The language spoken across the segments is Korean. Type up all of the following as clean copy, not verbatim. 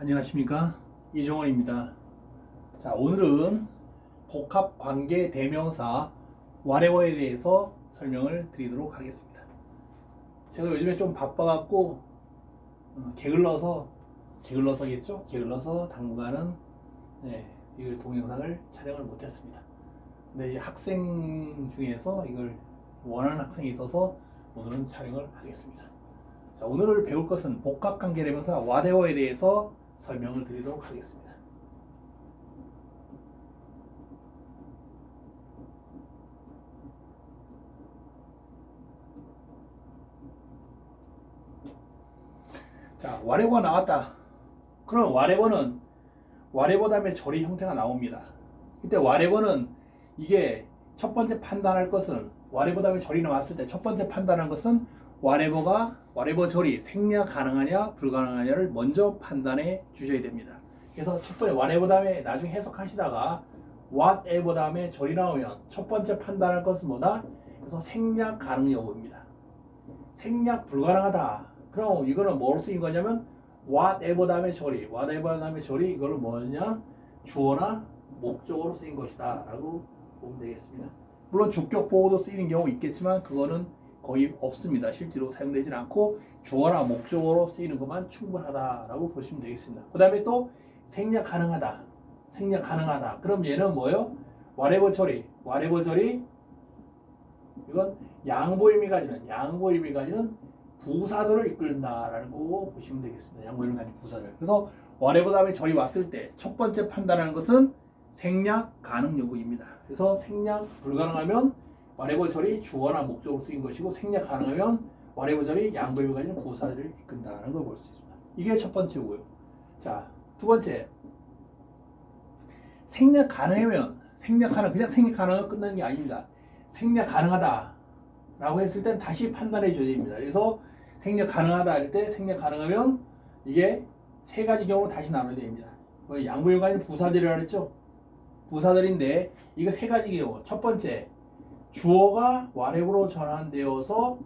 안녕하십니까, 이종원입니다. 자, 오늘은 복합관계 대명사 whatever에 대해서 설명을 드리도록 하겠습니다. 제가 요즘에 좀 바빠갖고 게을러서겠죠? 게을러서 당분간은 이걸 동영상을 촬영을 못했습니다. 근데 이제 학생 중에서 이걸 원하는 학생이 있어서 오늘은 촬영을 하겠습니다. 자, 오늘 배울 것은 복합관계 대명사 whatever에 대해서 설명을 드리도록 하겠습니다. 자, whatever 나왔다. 그럼 whatever 다음에 조리 형태가 나옵니다. 이때 whatever는 이게 첫 번째 판단할 것은 whatever 다음에 조리 나왔을 때 첫 번째 판단할 것은 whatever 조리 생략 가능하냐 불가능하냐를 먼저 판단해 주셔야 됩니다. 그래서 첫 번째 whatever 다음에 나중에 해석하시다가 whatever 다음에 조리 나오면 첫 번째 판단할 것은 뭐다? 그래서 생략 가능 여부입니다. 생략 불가능하다. 그럼 이거는 뭐로 쓰인 거냐면 whatever 다음에 조리 이거를 뭐냐? 주어나 목적으로 쓰인 것이다 라고 보면 되겠습니다. 물론 주격 보호도 쓰이는 경우 있겠지만 그거는 거의 없습니다. 실제로 사용되지 않고 주어나 목적으로 쓰이는 것만 충분하다라고 보시면 되겠습니다. 그 다음에 또 생략 가능하다. 그럼 얘는 뭐예요? whatever 조리 이건 양보의미 가지는 부사절을 이끌는다라는 거 보시면 되겠습니다. 양보의미 가진 부사절. 그래서 whatever 다음에 절이 왔을 때 첫 번째 판단하는 것은 생략 가능 여부입니다. 그래서 생략 불가능하면 whatever 절이 주어나 목적으로 쓰인 것이고 생략 가능하면 whatever 절이 양보의미 가진 부사절을 이끈다라는 걸 볼 수 있습니다. 이게 첫 번째고요. 자, 두 번째. 생략 가능하면 그냥 생략 가능하면 끝나는 게 아닙니다. 생략 가능하다 라고 했을 땐 다시 판단해 줘야 됩니다. 그래서 생략 가능하다 할 때 생략 가능하면 이게 세 가지 경우로 다시 나눠야 됩니다. 양보의미 가진 부사절이라고 했죠? 부사절인데 이거 세 가지 경우. 첫 번째, 주어가 whatever로 전환되어서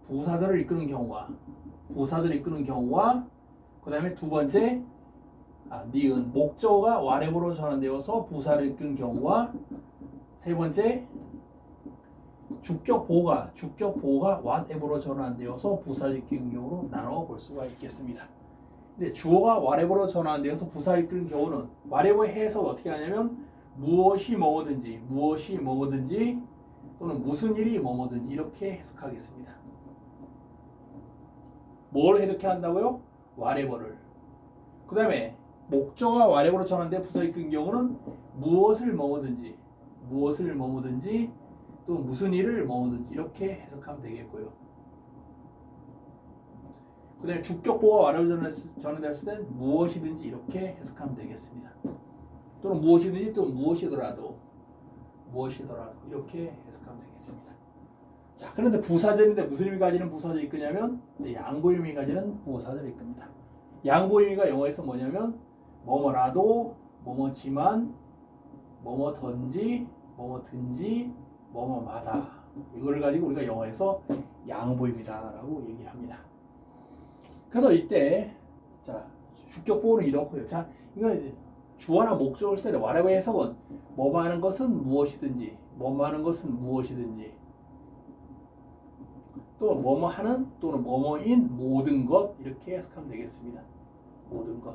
부사절을 이끄는 경우와 그 다음에 두 번째, 니은 목적어가 whatever로 전환되어서 부사를 이끄는 경우와 세 번째, 주격 보호가 whatever로 전환되어서 부사를 이끄는 경우로 나눠 볼 수가 있겠습니다. 근데 주어가 whatever로 전환되어서 부사를 이끄는 경우는 whatever 해석 어떻게 하냐면 무엇이 뭐든지 또는 무슨 일이 뭐든지 이렇게 해석하겠습니다. 뭘 이렇게 한다고요? whatever를. 그 다음에 목적어가 whatever로 전환돼 부사를 이끄는 경우는 무엇을 뭐든지 또 무슨 일을 뭐든지 이렇게 해석하면 되겠고요. 그 다음에 주격 보호가 whatever로 전환되었을 땐 무엇이든지 이렇게 해석하면 되겠습니다. 또는 무엇이든지 또 무엇이더라도 이렇게 해석하면 되겠습니다. 자, 그런데 부사절인데 무슨 의미 가지는 부사절이 이끄냐면 양보의미 가지는 부사절이 이끕니다. 양보의미가 영어에서 뭐냐면 뭐뭐라도, 뭐뭐지만, 뭐뭐든지, 뭐뭐마다 이걸 가지고 우리가 영어에서 양보의미다라고 얘기를 합니다. 그래서 이때 자, 주격 보호는 이렇고요. 자, 이건 주어나 목적을 쓸 때 whatever 해석은 뭐뭐 하는 것은 무엇이든지 또 뭐뭐 하는 또는 뭐뭐인 모든 것 이렇게 해석하면 되겠습니다. 모든 것.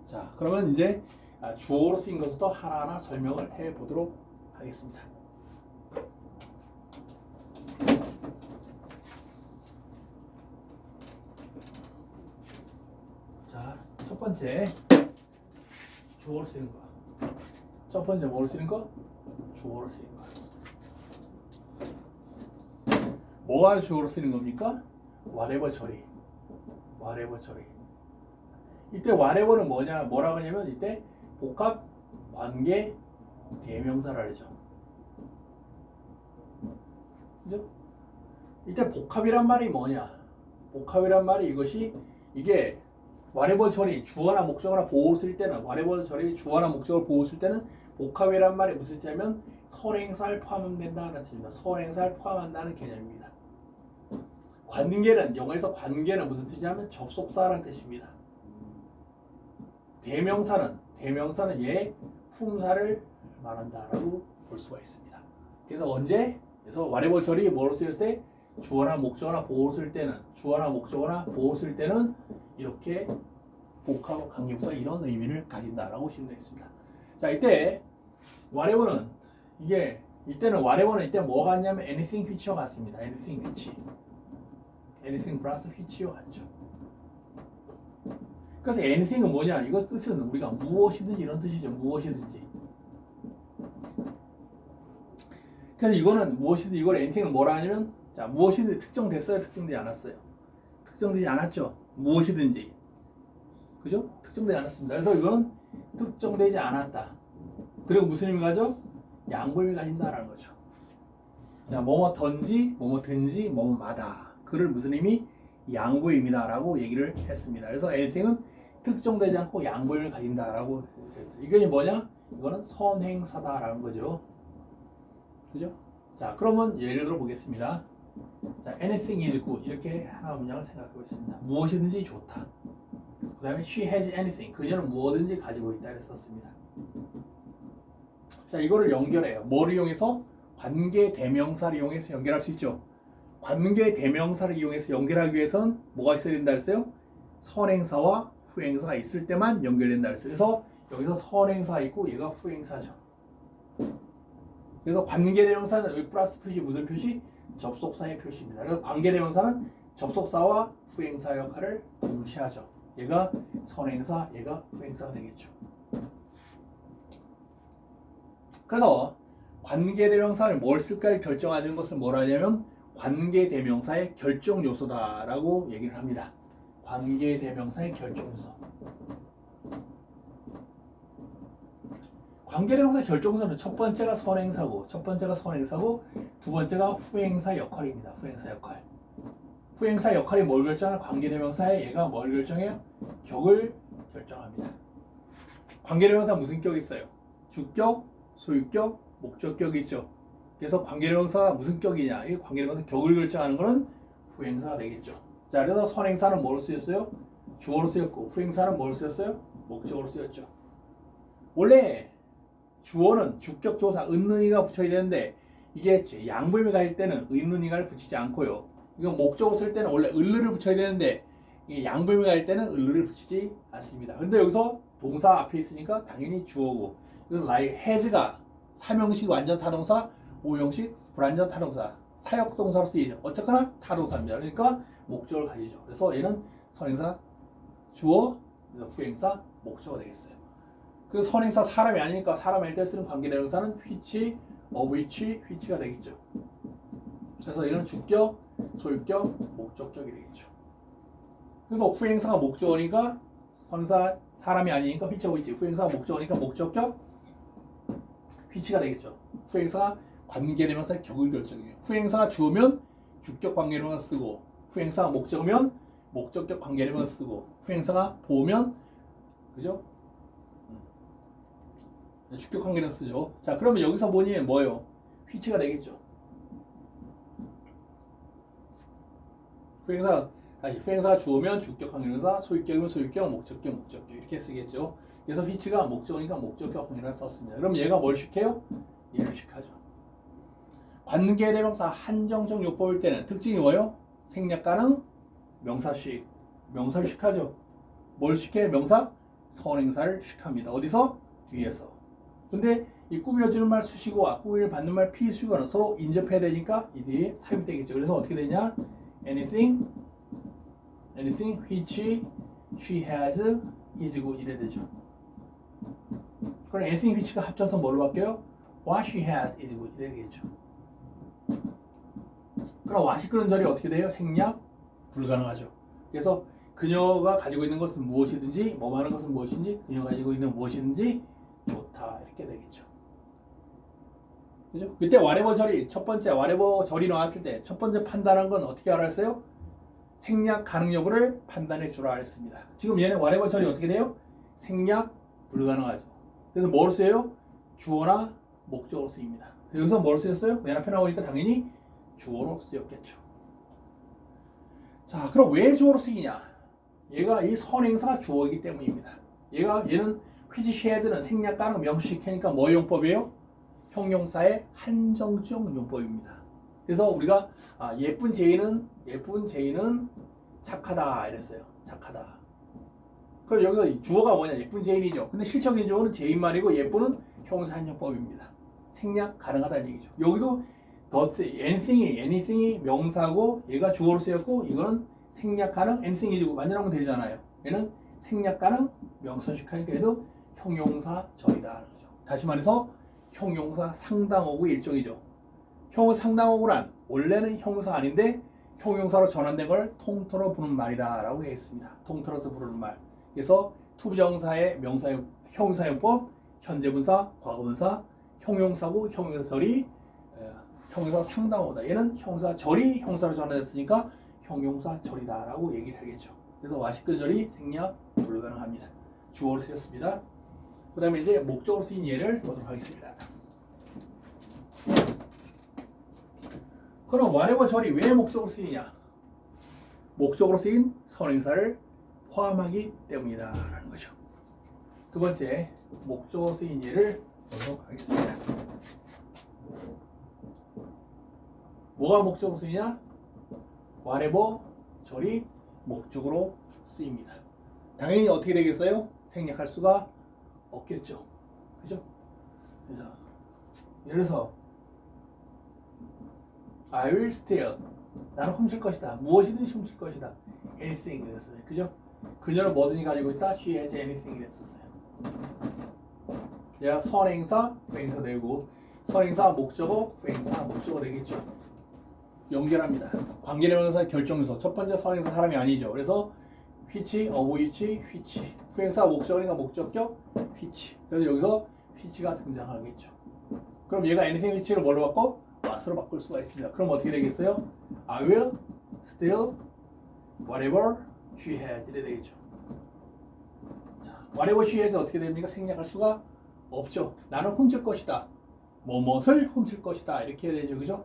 자, 그러면 이제 주어로 쓰인 것부터 하나하나 설명을 해 보도록 하겠습니다. 자, 첫 번째 주어로 쓰이는 거. 첫 번째 뭐로 쓰이는 거? 주어로 쓰이는 거. 뭐가 주어로 쓰이는 겁니까? whatever 조리. 이때 whatever는 뭐라고 하냐면 이때 복합 관계 대명사라 그러죠. 그죠? 이때 복합이란 말이 뭐냐? 복합이란 말이 이게 whatever 절이 주어나 목적어나 보호를 쓸 때는 복합이란 말이 무슨 뜻이냐면 선행사를 포함한다는 뜻입니다. 선행사를 포함한다는 개념입니다. 관계는 영어에서 관계는 무슨 뜻이냐면 접속사라는 뜻입니다. 대명사는 얘 품사를 말한다라고 볼 수가 있습니다. 그래서 언제? 그래서 whatever 절이 뭐로 쓰였을 때 주어나 목적어나 보호를 쓸 때는 이렇게 복하고 관계부사 이런 의미를 가진다라고 보시면 되겠습니다. 자, 이때 whatever는 이때는 이때 뭐가 같냐면 anything which와 같습니다. anything 플러스 which와 같죠. 그래서 anything은 뭐냐? 이거 뜻은 우리가 무엇이든지 이런 뜻이죠. 무엇이든지. 그래서 이거는 무엇이든지 이걸 anything을 뭐라 하냐면 자, 무엇이든지 특정됐어요? 특정되지 않았어요? 특정되지 않았죠? 무엇이든지. 그죠? 특정되지 않았습니다. 그래서 이거는 특정되지 않았다. 그리고 무슨 의미가 죠? 양보를 가진다라는 거죠. 자, 뭐뭐든지, 뭐뭐마다. 그를 무슨 의미? 양보의 의미다라고 얘기를 했습니다. 그래서 anything은 특정되지 않고 양보를 가진다라고. 이게 뭐냐? 이거는 선행사다라는 거죠. 그죠? 자, 그러면 예를 들어 보겠습니다. 자, anything is good 이렇게 하나 문장을 생각해 보겠습니다. 무엇이든지 좋다. 그 다음에 she has anything 그녀는 무엇든지 가지고 있다 이렇게 썼습니다. 자, 이거를 연결해요. 뭐를 이용해서? 관계 대명사를 이용해서 연결할 수 있죠. 관계 대명사를 이용해서 연결하기 위해서는 뭐가 있어야 된다 했어요? 선행사와 후행사가 있을 때만 연결된다 했어요. 그래서 여기서 선행사 있고 얘가 후행사죠. 그래서 관계대명사는 여기 플러스 표시 무슨 표시? 접속사의 표시입니다. 그래서 관계대명사는 접속사와 후행사 역할을 동시에 하죠. 얘가 선행사, 얘가 후행사가 되겠죠. 그래서 관계대명사를 뭘 쓸까를 결정하는 것을 뭐라 하냐면 관계대명사의 결정 요소다라고 얘기를 합니다. 관계대명사의 결정 요소. 관계대명사 결정 요소는 첫 번째가 선행사고, 두 번째가 후행사 역할입니다. 후행사 역할이 뭘 결정하나? 관계대명사에 얘가 뭘 결정해요? 격을 결정합니다. 관계대명사 무슨 격이 있어요? 주격, 소유격, 목적격이 있죠. 그래서 관계대명사가 무슨 격이냐? 이 관계대명사 격을 결정하는 것은 후행사가 되겠죠. 자, 그래서 선행사는 뭐로 쓰였어요? 주어로 쓰였고, 후행사는 뭐로 쓰였어요? 목적으로 쓰였죠. 원래 주어는 주격, 조사, 은는이가 붙여야 되는데 이게 양보의미 가질 때는 은는이가를 붙이지 않고요. 이거 목적으로 쓸 때는 원래 을르를 붙여야 되는데 이게 양보의미 가질 때는 을르를 붙이지 않습니다. 근데 여기서 동사 앞에 있으니까 당연히 주어고, 이건 has가 3형식 완전 타동사, 5형식 불완전 타동사, 사역동사로 쓰이죠. 어쨌거나 타동사입니다. 그러니까 목적을 가지죠. 그래서 얘는 선행사, 주어, 후행사, 목적어가 되겠어요. 그래서 선행사 사람이 아니니까 사람 할 때 쓰는 관계대명사는 which, of which가 되겠죠. 그래서 이런 주격, 소유격, 목적격이 되겠죠. 그래서 후행사가 목적어니까 선사 사람이 아니니까 which, of which, 후행사가 목적어니까 목적격, which가 되겠죠. 후행사가 관계대명사의 격을 결정해요. 후행사가 주어면 주격 관계대명사 쓰고, 후행사가 목적어면 목적격 관계대명사 쓰고, 후행사가 보면 그죠? 주격 관계는 쓰죠. 자, 그러면 여기서 보니 뭐예요? which가 되겠죠. 후행사가 주어면 주격 관계대명사, 소유격이면 소유격, 목적격 이렇게 쓰겠죠. 그래서 which가 목적어니까 목적격 관계를 썼습니다. 그럼 얘가 뭘 식해요? 얘를 식하죠. 관계대명사 한정적 요법일 때는 특징이 뭐예요? 생략 가능, 명사식, 명사를 식하죠. 뭘 식해? 명사? 선행사를 식합니다. 어디서? 뒤에서. 근데 이 꾸며주는 말 수식어와 꾸미를 받는 말 피수식어는 서로 인접해야 되니까 이 뒤에 삽입되겠죠. 그래서 어떻게 되냐? anything which she has is good 이래 되죠. 그럼 anything which가 합쳐서 뭘로 바뀌어요? what she has is good 이래 되겠죠. 그럼 what이 끄는 자리 어떻게 돼요? 생략 불가능하죠. 그래서 그녀가 가지고 있는 것은 무엇이든지, 뭐 하는 것은 무엇인지, 그녀가 가지고 있는 무엇이든지 좋다 이렇게 되겠죠. 그죠? 그때 whatever 절이 첫 번째 whatever 절이 나왔을 때 첫 번째 판단한 건 어떻게 하라 했어요? 생략 가능 여부를 판단해 주라 했습니다. 지금 얘는 whatever 절이 어떻게 돼요? 생략 불가능하죠. 그래서 뭐로 쓰여요? 주어나 목적으로 쓰입니다. 여기서 뭐로 쓰였어요? 맨 앞에 나오니까 당연히 주어로 쓰였겠죠. 자, 그럼 왜 주어로 쓰이냐? 얘가 이 선행사가 주어이기 때문입니다. 얘는 which shares는 생략 가능 명시시키니까 뭐 용법이에요? 형용사의 한정적 용법입니다. 그래서 우리가 예쁜 제이는 착하다 이랬어요. 착하다. 그럼 여기서 주어가 뭐냐? 예쁜 제인이죠. 근데 실적인 주어는 제인말이고 예쁜은 형용사 한정법입니다. 생략 가능하다는 얘기죠. 여기도 anything이 명사고 얘가 주어로 쓰였고 이거는 생략 가능 anything이고 만연하면 되잖아요. 얘는 생략 가능 명사식 하니까 얘도 형용사 절이다 하는 거죠. 다시 말해서 형용사 상당어구의 일종이죠. 형용사 상당어구란 원래는 형용사 아닌데 형용사로 전환된 걸 통틀어 부르는 말이다 라고 했습니다. 통틀어서 부르는 말. 그래서 투부정사의 형용사용법, 현재분사, 과거분사, 형용사고 형용사절이 형용사 상당어구다. 얘는 형용사 절이 형용사로 전환됐으니까 형용사 절이다 라고 얘기를 하겠죠. 그래서 와시근절이 생략 불가능합니다. 주어로 쓰였습니다. 그 다음에 이제 목적으로 쓰인 예를 보도록 하겠습니다. 그럼 whatever 절이 왜 목적으로 쓰이냐? 목적으로 쓰인 선행사를 포함하기 때문이다 라는 거죠. 두 번째, 목적으로 쓰인 예를 보도록 하겠습니다. 뭐가 목적으로 쓰이냐? whatever 절이 목적으로 쓰입니다. 당연히 어떻게 되겠어요? 생략할 수가 없겠죠. 그죠? 그래서 예를 들어서 I will steal. 나는 훔칠 것이다. 무엇이든지 훔칠 것이다. anything 이랬어요. 그죠? 그녀는 뭐든지 가지고 있다. she has anything 이랬었어요. 얘가 선행사, 부행사 되고 선행사, 목적어, 부행사, 목적어 되겠죠. 연결합니다. 관계대명사 결정요소. 첫 번째 선행사 사람이 아니죠. 그래서 which, of which, which. 부행사 목적어니까 목적격 which. 그래서 여기서 which가 등장하겠죠. 그럼 얘가 anything which를 뭘로 바꿔? what으로 바꿀 수가 있습니다. 그럼 어떻게 되겠어요? I will steal whatever she has 이래 되겠죠. 자, whatever she has 어떻게 됩니까? 생략할 수가 없죠. 나는 훔칠 것이다. 뭐뭇을 훔칠 것이다. 이렇게 해야 되죠. 그죠?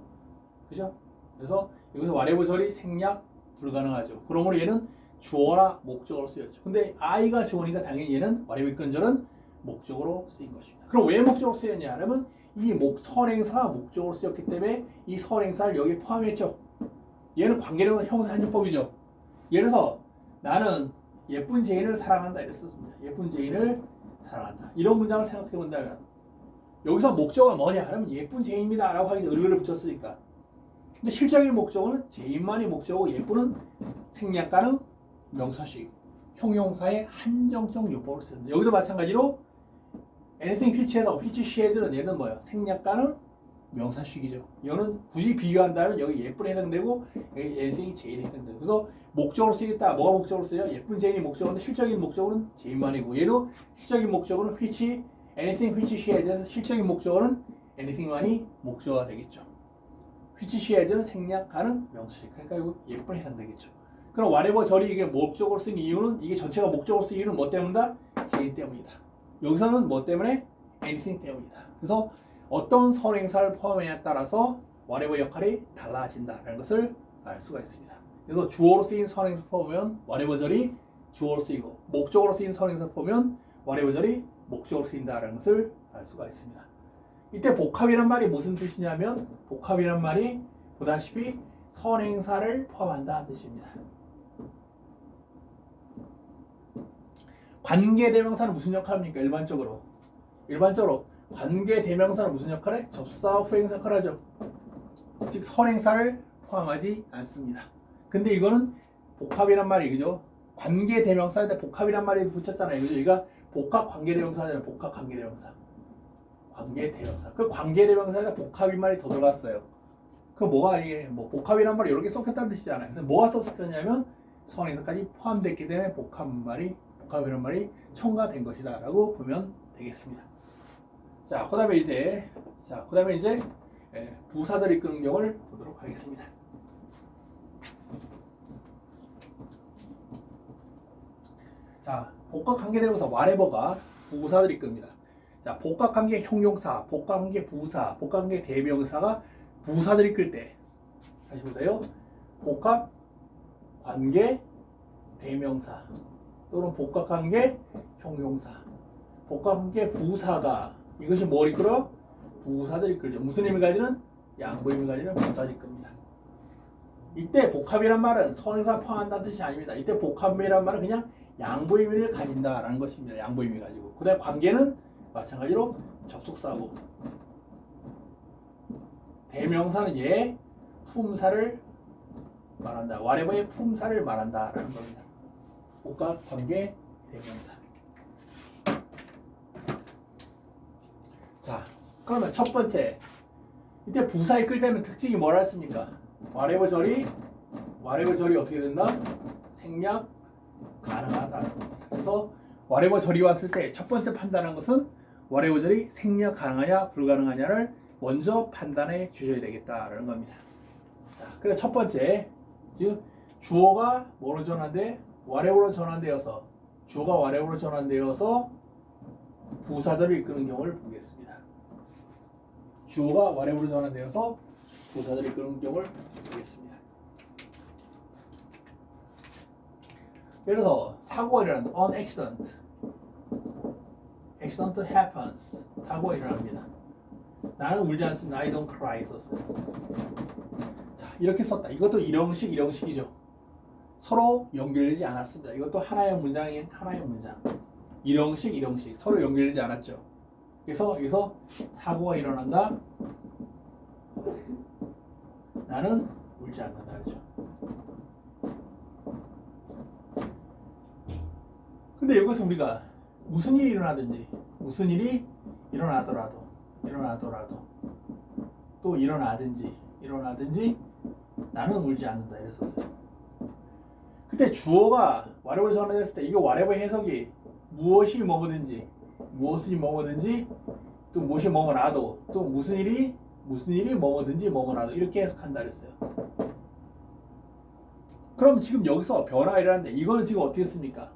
그죠? 그래서 여기서 whatever 절이 생략 불가능하죠. 그러므로 얘는 주어나 목적어로 쓰였죠. 근데 I가 주어니까 당연히 얘는 whatever 이끄는 절은 목적으로 쓰인 것입니다. 그럼 왜 목적으로 쓰였냐? 그러면 이 선행사가 목적으로 쓰였기 때문에 이 선행사를 여기에 포함했죠. 얘는 관계대명사 형용사 한정법이죠. 예를 들어서 나는 예쁜 제인을 사랑한다 이랬었습니다. 예쁜 제인을 사랑한다. 이런 문장을 생각해 본다면 여기서 목적어가 뭐냐 하면 예쁜 제인입니다 라고 하기 을을 붙였으니까. 근데 실적인 목적어는 제인만이 목적어고 예쁜은 생략 가능 명사식 형용사의 한정적 요법을 쓰는데 여기도 마찬가지로 anything which에서 which she has는 얘는 뭐야? 생략 가능 명사식이죠. 이거는 굳이 비교한다면 여기 예쁜에 해당되고 여기 anything 제인에 해당돼요. 그래서 목적으로 쓰겠다. 뭐가 목적으로 쓰여? 예쁜 제인이 목적어인데 실적인 목적어는 제인만이고 얘도 실적인 목적어는 which, anything which she has에서 실적인 목적어는 anything만이 목적어가 되겠죠. which she has는 생략 가능 명사식. 그러니까 이거 예쁜에 해당되겠죠. 그럼 whatever 절이 이게 목적으로 쓴 이유는 이게 전체가 목적으로 쓴 이유는 뭐 때문이다? 제인 때문이다. 여기서는 뭐 때문에? anything 때문이다. 그래서 어떤 선행사를 포함하냐에 따라서 whatever 역할이 달라진다는 것을 알 수가 있습니다. 그래서 주어로 쓰인 선행사 포함하면 whatever 절이 주어로 쓰이고 목적으로 쓰인 선행사 포함하면 whatever 절이 목적으로 쓰인다는 것을 알 수가 있습니다. 이때 복합이란 말이 무슨 뜻이냐면 복합이란 말이 보다시피 선행사를 포함한다는 뜻입니다. 관계대명사는 무슨 역할입니까? 일반적으로 관계대명사는 무슨 역할을? 접수사 후행사 역할을 하죠. 즉 선행사를 포함하지 않습니다. 근데 이거는 복합이란 말이 그죠? 관계대명사인데 복합이란 말이 붙였잖아요. 그죠? 여기가 복합 관계대명사잖아요. 복합 관계대명사. 그 관계대명사에다 복합인 말이 더 들어갔어요. 그 뭐가 이게 뭐 복합이란 말이 여러 개 섞였다는 뜻이잖아요. 근데 뭐가 섞였냐면 선행사까지 포함됐기 때문에 복합이란 말이 첨가된 것이다 라고 보면 되겠습니다. 자, 그 다음에 이제 부사들이 이끄는 경우를 보도록 하겠습니다. 자, 복합관계대명사 whatever가 부사들이 이끕니다. 자, 복합관계 형용사, 복합관계 부사, 복합관계 대명사가 부사들이 이끌 때 다시 보세요. 복합 관계 대명사 또는 복합관계 형용사. 복합관계 부사가 이것이 뭘 이끌어? 부사들이 이끌죠. 무슨 의미 가지는? 양보의미 가지는 부사들이 이끕니다. 이때 복합이란 말은 선행사 포함한다는 뜻이 아닙니다. 이때 복합이란 말은 그냥 양보의미를 가진다라는 것입니다. 양보의미 가지고. 그 다음에 관계는 마찬가지로 접속사고, 대명사는 얘 품사를 말한다. whatever의 품사를 말한다라는 겁니다. 복합관계 대명사. 자, 그러면 첫 번째, 이때 부사 이끌 때는 특징이 뭐라 했습니까? whatever 절이 어떻게 된다? 생략 가능하다. 그래서 whatever 절이 왔을 때 첫 번째 판단한 것은 whatever 절이 생략 가능하냐 불가능하냐를 먼저 판단해 주셔야 되겠다라는 겁니다. 자, 그래서 첫 번째, 즉 주어가 뭐로 전환돼? whatever로 전환되어서, 주어가 whatever로 전환되어서 부사들을 이끄는 경우를 보겠습니다. 주어가 whatever로 전환되어서 부사들을 이끄는 경우를 보겠습니다. 예를 들어서 사고가 일어난다. An accident. Accident happens. 사고가 일어납니다. 나는 울지 않습니다. I don't cry 썼어요. 자, 이렇게 썼다. 이것도 일형식이죠. 서로 연결되지 않았습니다. 이것도 하나의 문장인 하나의 문장. 일형식 서로 연결되지 않았죠. 그래서 여기서 사고가 일어난다. 나는 울지 않는다. 그렇죠. 근데 여기서 우리가 무슨 일이 일어나든지, 무슨 일이 일어나더라도 또 일어나든지 나는 울지 않는다 이랬었어요. 그때 주어가 whatever 전환했을 때 이거 whatever 해석이 무엇이 뭐뭐든지 또 무엇이 뭐뭐라도 또 무슨 일이 뭐뭐든지 뭐뭐라도 이렇게 해석한다 그랬어요. 그럼 지금 여기서 변화가 일어났는데 이거는 지금 어떻게 씁니까?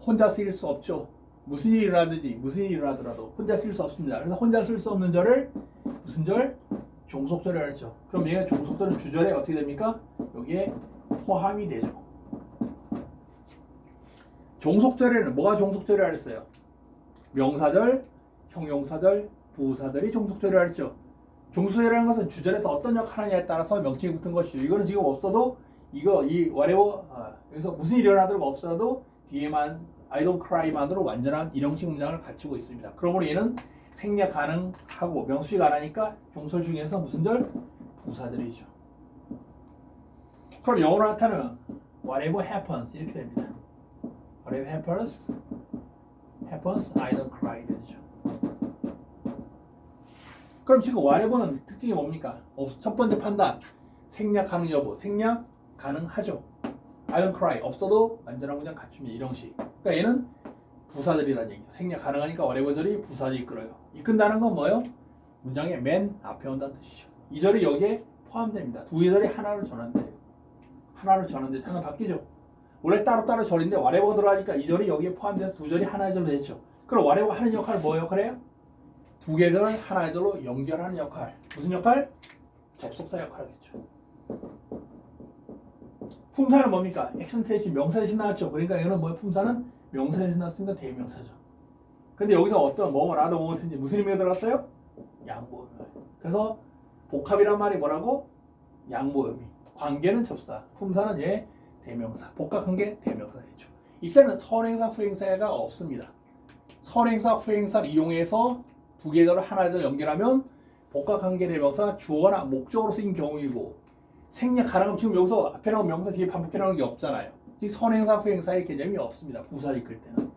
혼자 쓰일 수 없죠. 무슨 일이 일어나든지 무슨 일이 일어나더라도 혼자 쓸 수 없습니다. 그래서 혼자 쓸 수 없는 절을 무슨 절? 종속절이라고 했죠. 그럼 얘가 종속절은 주절에 어떻게 됩니까? 여기에 포함이 되죠. 종속절에는 뭐가 종속절이라고 했어요? 명사절, 형용사절, 부사절이 종속절이라고 했죠. 종속절이라는 것은 주절에서 어떤 역할을 하느냐에 따라서 명칭이 붙은 것이죠. 이거는 지금 없어도 이 whatever 여기서 무슨 일이 일어나더라도 없어도 뒤에만 I don't cry만으로 완전한 일형식 문장을 갖추고 있습니다. 그러므로 얘는 생략 가능하고 명수식 안 하니까 종설 중에서 무슨 절? 부사절이죠. 그럼 영어로 나타내면 whatever happens 이렇게 됩니다. Whatever happens, I don't cry 되죠. 그럼 지금 whatever는 특징이 뭡니까? 첫 번째 판단, 생략 가능 여부, 생략 가능하죠. I don't cry, 없어도 완전한 문장 갖춥니다. 일형식. 그러니까 얘는 부사절이라는 얘기죠. 생략 가능하니까 whatever 절이 부사절 이끌어요. 이끈다는 건 뭐예요? 문장의 맨 앞에 온다는 뜻이죠. 이 절이 여기에 포함됩니다. 두 절이 하나로 전환돼요. 하나 바뀌죠. 원래 따로따로 절인데 whatever 들어가니까 이 절이 여기에 포함돼서 두 절이 하나의 절로 되죠. 그럼 whatever 하는 역할은 뭐 역할이에요? 두 개 절을 하나의 절로 연결하는 역할. 무슨 역할? 접속사 역할이겠죠. 품사는 뭡니까? 액션 대신 명사 대신 나왔죠. 그러니까 이거는 뭐예요? 품사는 명사 대신 나왔으니까 대명사죠. 근데 여기서 어떤 뭐라도 뭐든지 무슨 의미가 들어갔어요? 양보 의미. 그래서 복합이란 말이 뭐라고? 양보 의미. 관계는 접사, 품사는 얘 대명사. 복합관계 대명사겠죠. 이때는 선행사 후행사가 없습니다. 선행사 후행사를 이용해서 두 개절을 하나절 연결하면 복합관계 대명사 주어나 목적으로 쓰인 경우이고, 생략 가능하면 지금 여기서 앞에 나온 명사 뒤에 반복해 나오는 게 없잖아요. 즉 선행사 후행사의 개념이 없습니다. 부사 이끌 때는.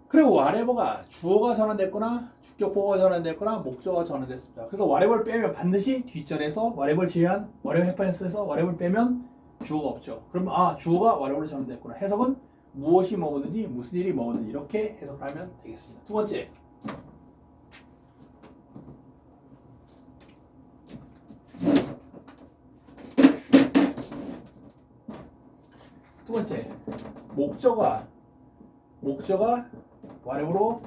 그리고 whatever가 주어가 전환됐거나 주격보어가 전환됐거나 목적어가 전환됐습니다. 그래서 whatever를 빼면 반드시 뒷절에서 whatever 제한, whatever happen스에서 whatever를 빼면 주어가 없죠. 그러면 주어가 whatever로 전환됐구나. 해석은 무엇이 뭐든지 무슨 일이 뭐든지 이렇게 해석을 하면 되겠습니다. 두 번째, 목적어가 whatever로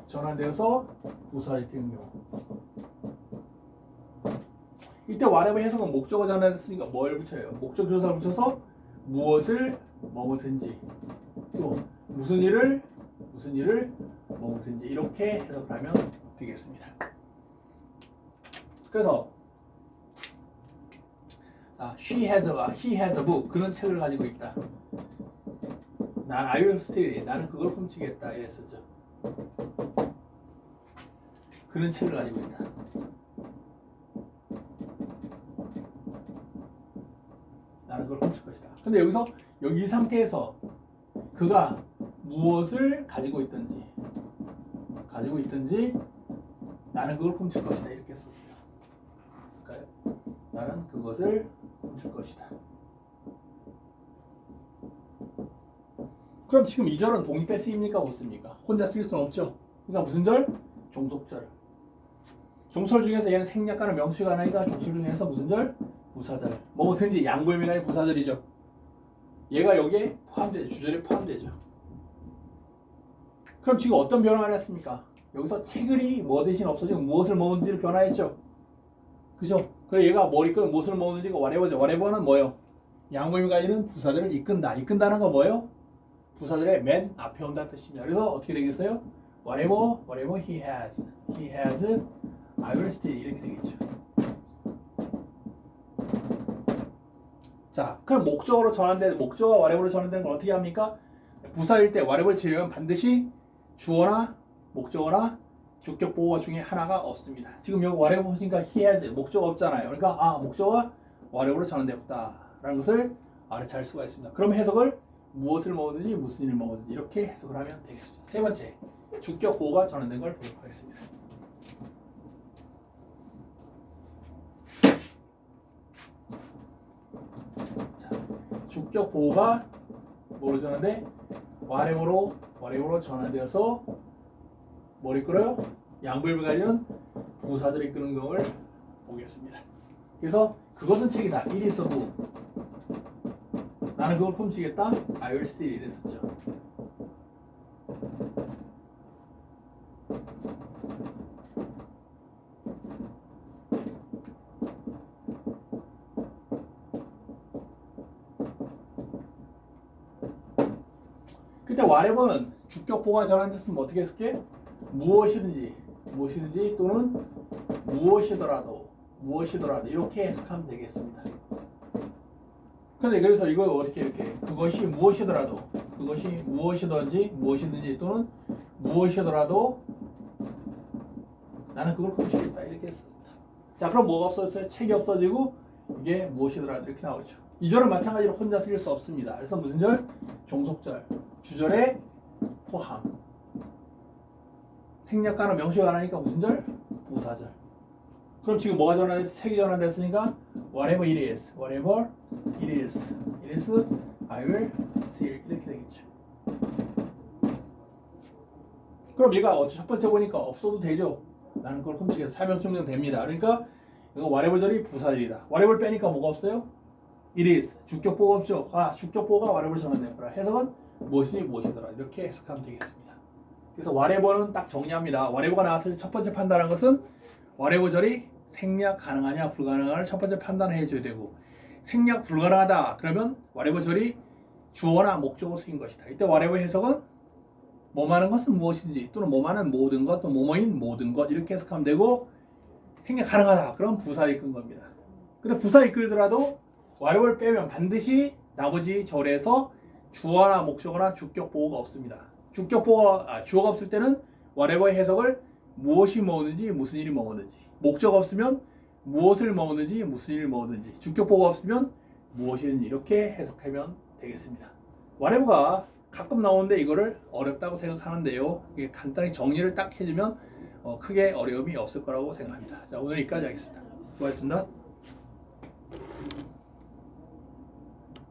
전환되어서 부사를 띄는 경우. 이때 whatever 해석은 목적어 전환했으니까 뭘 붙여요? 목적 조사를 붙여서 무엇을 먹었든지 또 무슨 일을 먹었든지 이렇게 해석을 하면 되겠습니다. 그래서 he has a book. 그는 책을 가지고 있다. 난 I will steal it. 나는 그걸 훔치겠다. 이랬었죠. 그는 책을 가지고 있다. 나는 그걸 훔칠 것이다. 근데 여기서 여기 이 상태에서 그가 무엇을 가지고 있든지 나는 그걸 훔칠 것이다. 이렇게 썼어요. 쓸까요? 나는 그것을 훔칠 것이다. 그럼 지금 이 절은 독립해 쓰입니까? 못 씁니까? 혼자 쓸 수는 없죠. 그러니까 무슨 절? 종속절. 종설 중에서 얘는 생략가는 명수가 하나니까 종설 중에서 무슨 절? 부사절. 뭐든지 양보의미가 부사절이죠. 얘가 여기에 포함되죠. 주절에 포함되죠. 그럼 지금 어떤 변화를 했습니까? 여기서 책을이 뭐 대신 없어지고 무엇을 먹는지를 변화했죠. 그죠? 그래 얘가 뭘 이끌어 무엇을 먹는지가 whatever죠. whatever는 뭐예요? 양보의미가 있는 부사절을 이끈다. 이끈다는 거 뭐예요? 부사절의 맨 앞에 온다는 뜻입니다. 그래서 어떻게 되겠어요? whatever he has, I will steal 이렇게 되겠죠. 자, 그럼 목적어로 전환된 목적어가 whatever로 전환된 건 어떻게 합니까? 부사일 때 whatever 제외하면 반드시 주어나 목적어나 주격 보호가 중에 하나가 없습니다. 지금 여기 whatever 보시니까 he has 목적어 없잖아요. 그러니까 목적어가 whatever로 전환되었다라는 것을 알아차릴 수가 있습니다. 그럼 해석을 무엇을 먹었는지 무슨 일을 먹었는지 이렇게 해석을 하면 되겠습니다. 세 번째, 주격 보호가 전환된 걸 보도록 하겠습니다. 자, 주격 보호가 뭐로 전환돼? whatever로 전환되어서 뭘 이끌어요? 양보를 가지는 부사들이 이끄는 경우를 보겠습니다. 그래서 그것은 책이다. It is a book. 나는 그걸 훔치겠다. I will steal 이랬었죠. 그때 whatever는 주격 보호가 전환됐으면 어떻게 했을게? 무엇이든지 또는 무엇이더라도 이렇게 해석하면 되겠습니다. 근데 그래서 이거 어떻게 이렇게 그것이 무엇이더라도 그것이 무엇이든지 또는 무엇이더라도 나는 그걸 훔치겠다 이렇게 했습니다. 자, 그럼 뭐가 없어졌어요? 책이 없어지고 이게 무엇이더라도 이렇게 나오죠. 이 절은 마찬가지로 혼자 쓸 수 없습니다. 그래서 무슨 절? 종속절. 주절에 포함. 생략가는 명시가 안 하니까 무슨 절? 부사절. 그럼 지금 뭐가 전환됐어? 책이 전환됐으니까 whatever it is, I will steal 이렇게 되겠죠. 그럼 얘가 첫 번째 보니까 없어도 되죠. 나는 그걸 훔치겠다. 사명증명 됩니다. 그러니까 이거 whatever 절이 부사절이다. whatever 빼니까 뭐가 없어요? It is. 주격 보호가 없죠. 주격 보호가 whatever 전환됐구나. 해석은 무엇이더라. 이렇게 해석하면 되겠습니다. 그래서 whatever는 딱 정리합니다. whatever가 나왔을 때 첫 번째 판단한 것은 whatever 절이 생략 가능하냐 불가능하냐를 첫 번째 판단을 해줘야 되고 생략 불가능하다 그러면 whatever 절이 주어나 목적으로 쓰인 것이다. 이때 whatever 해석은 뭐하는 것은 무엇인지 또는 뭐하는 모든 것 또는 뭐뭐인 모든 것 이렇게 해석하면 되고 생략 가능하다 그럼 부사 이끈 겁니다. 근데 부사 이끌더라도 whatever 빼면 반드시 나머지 절에서 주어나 목적어나 주격 보호가 없습니다. 주어가 없을 때는 whatever 해석을 무엇이 먹었는지 무슨 일이 먹었는지 목적 없으면 무엇을 먹었는지 무슨 일을 먹었는지 주격 보호가 없으면 무엇이든지 이렇게 해석하면 되겠습니다. whatever가 가끔 나오는데 이거를 어렵다고 생각하는데요. 이게 간단히 정리를 딱 해주면 크게 어려움이 없을 거라고 생각합니다. 자, 오늘 여기까지 하겠습니다. 수고하셨습니다.